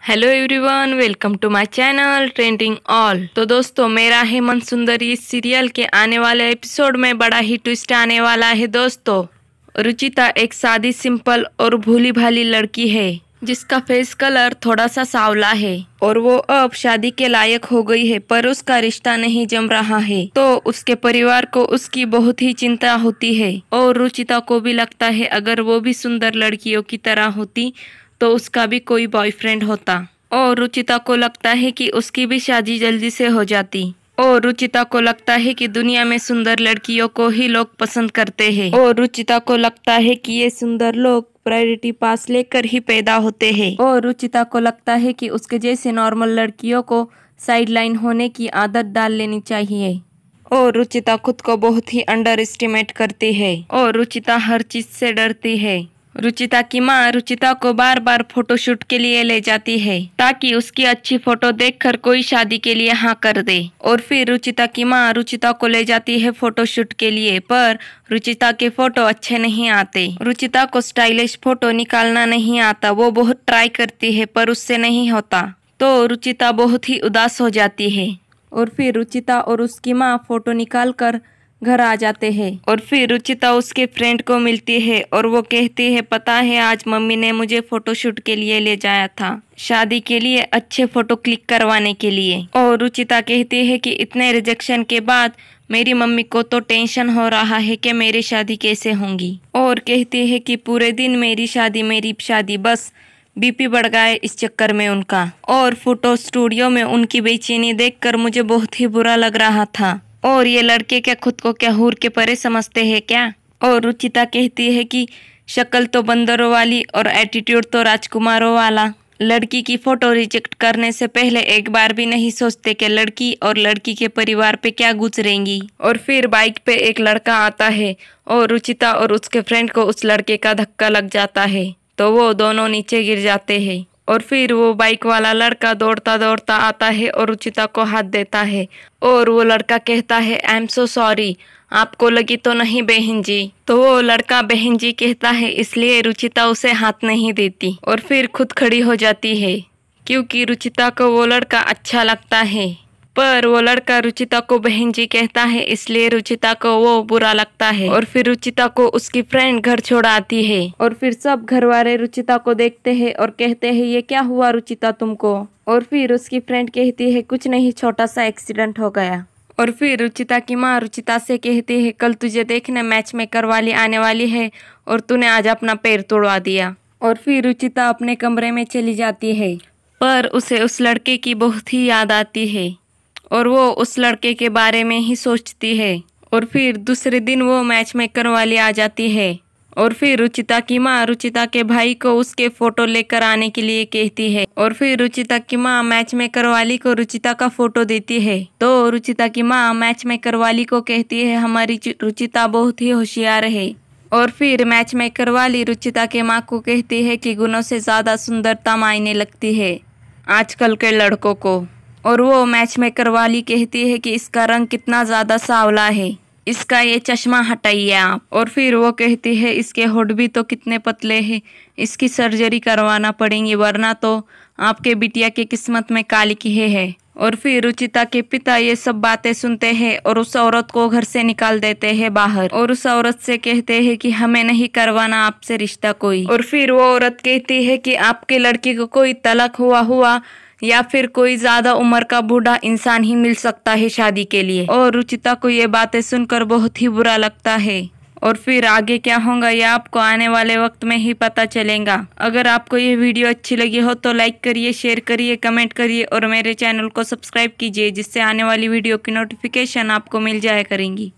Hello everyone, welcome to my channel trending all. तो दोस्तों, मेरा हेमंत सुंदरी इस सीरियल के आने वाले एपिसोड में बड़ा ही ट्विस्ट आने वाला है। दोस्तों, रुचिता एक सादी, सिंपल और भोली भाली लड़की है जिसका फेस कलर थोड़ा सा सांवला है और वो अब शादी के लायक हो गई है, पर उसका रिश्ता नहीं जम रहा है। तो उसके परिवार को उसकी बहुत ही चिंता होती है और रुचिता को भी लगता है अगर वो भी सुंदर लड़कियों की तरह होती तो उसका भी कोई बॉयफ्रेंड होता। और रुचिता को लगता है कि उसकी भी शादी जल्दी से हो जाती। और रुचिता को लगता है कि दुनिया में सुंदर लड़कियों को ही लोग पसंद करते हैं। और रुचिता को लगता है कि ये सुंदर लोग प्रायोरिटी पास लेकर ही पैदा होते हैं। और रुचिता को लगता है कि उसके जैसे नॉर्मल लड़कियों को साइडलाइन होने की आदत डाल लेनी चाहिए। और रुचिता खुद को बहुत ही अंडर एस्टिमेट करती है और रुचिता हर चीज से डरती है। रुचिता की माँ रुचिता को बार बार फोटोशूट के लिए ले जाती है ताकि उसकी अच्छी फोटो देखकर कोई शादी के लिए हाँ कर दे। और फिर रुचिता की माँ रुचिता को ले जाती है फोटोशूट के लिए, पर रुचिता के फोटो अच्छे नहीं आते। रुचिता को स्टाइलिश फोटो निकालना नहीं आता। वो बहुत ट्राई करती है पर उससे नहीं होता। तो रुचिता बहुत ही उदास हो जाती है। और फिर रुचिता और उसकी माँ फोटो निकाल कर घर आ जाते हैं। और फिर रुचिता उसके फ्रेंड को मिलती है और वो कहती है, पता है आज मम्मी ने मुझे फोटोशूट के लिए ले जाया था, शादी के लिए अच्छे फोटो क्लिक करवाने के लिए। और रुचिता कहती है कि इतने रिजेक्शन के बाद मेरी मम्मी को तो टेंशन हो रहा है कि मेरी शादी कैसे होंगी। और कहती है कि पूरे दिन मेरी शादी, बस बीपी बढ़ गया इस चक्कर में उनका। और फोटो स्टूडियो में उनकी बेचैनी देखकर मुझे बहुत ही बुरा लग रहा था। और ये लड़के क्या खुद को क्या हूर के परे समझते हैं क्या। और रुचिता कहती है कि शक्ल तो बंदरों वाली और एटीट्यूड तो राजकुमारों वाला। लड़की की फोटो रिजेक्ट करने से पहले एक बार भी नहीं सोचते कि लड़की और लड़की के परिवार पे क्या गुजरेंगी। और फिर बाइक पे एक लड़का आता है और रुचिता और उसके फ्रेंड को उस लड़के का धक्का लग जाता है तो वो दोनों नीचे गिर जाते हैं। और फिर वो बाइक वाला लड़का दौड़ता दौड़ता आता है और रुचिता को हाथ देता है। और वो लड़का कहता है, आई एम सो सॉरी, आपको लगी तो नहीं बहन जी। तो वो लड़का बहन जी कहता है, इसलिए रुचिता उसे हाथ नहीं देती और फिर खुद खड़ी हो जाती है क्योंकि रुचिता को वो लड़का अच्छा लगता है। पर वो लड़का रुचिता को बहन जी कहता है, इसलिए रुचिता को वो बुरा लगता है। और फिर रुचिता को उसकी फ्रेंड घर छोड़ आती है। और फिर सब घर वाले रुचिता को देखते हैं और कहते हैं, ये क्या हुआ रुचिता तुमको। और फिर उसकी फ्रेंड कहती है, कुछ नहीं, छोटा सा एक्सीडेंट हो गया। और फिर रुचिता की माँ रुचिता से कहती है, कल तुझे देखने मैच मेकर वाली आने वाली है और तूने आज अपना पैर तोड़वा दिया। और फिर रुचिता अपने कमरे में चली जाती है, पर उसे उस लड़के की बहुत ही याद आती है और वो उस लड़के के बारे में ही सोचती है। और फिर दूसरे दिन वो मैच मेकर वाली आ जाती है और फिर रुचिता की माँ रुचिता के भाई को उसके फोटो लेकर आने के लिए कहती है। और फिर रुचिता की माँ मैच मेकर वाली को रुचिता का फोटो देती है। तो रुचिता की माँ मैच मेकर वाली को कहती है, हमारी रुचिता बहुत ही होशियार है। और फिर मैच मेकर वाली रुचिता के माँ को कहती है कि गुणों से ज्यादा सुंदरता मायने लगती है आजकल के लड़कों को। और वो मैच मेकर वाली कहती है कि इसका रंग कितना ज्यादा सांवला है, इसका ये चश्मा हटाइए आप। और फिर वो कहती है, इसके होठ भी तो कितने पतले हैं, इसकी सर्जरी करवाना पड़ेगी वरना तो आपके बिटिया की किस्मत में काली की है। और फिर रुचिता के पिता ये सब बातें सुनते हैं और उस औरत को घर से निकाल देते हैं बाहर। और उस औरत से कहते हैं कि हमें नहीं करवाना आपसे रिश्ता कोई। और फिर वो औरत कहती है कि आपके लड़की को कोई तलाक हुआ या फिर कोई ज्यादा उम्र का बूढ़ा इंसान ही मिल सकता है शादी के लिए। और रुचिता को ये बातें सुनकर बहुत ही बुरा लगता है। और फिर आगे क्या होगा ये आपको आने वाले वक्त में ही पता चलेगा। अगर आपको ये वीडियो अच्छी लगी हो तो लाइक करिए, शेयर करिए, कमेंट करिए और मेरे चैनल को सब्सक्राइब कीजिए जिससे आने वाली वीडियो की नोटिफिकेशन आपको मिल जाया करेंगी।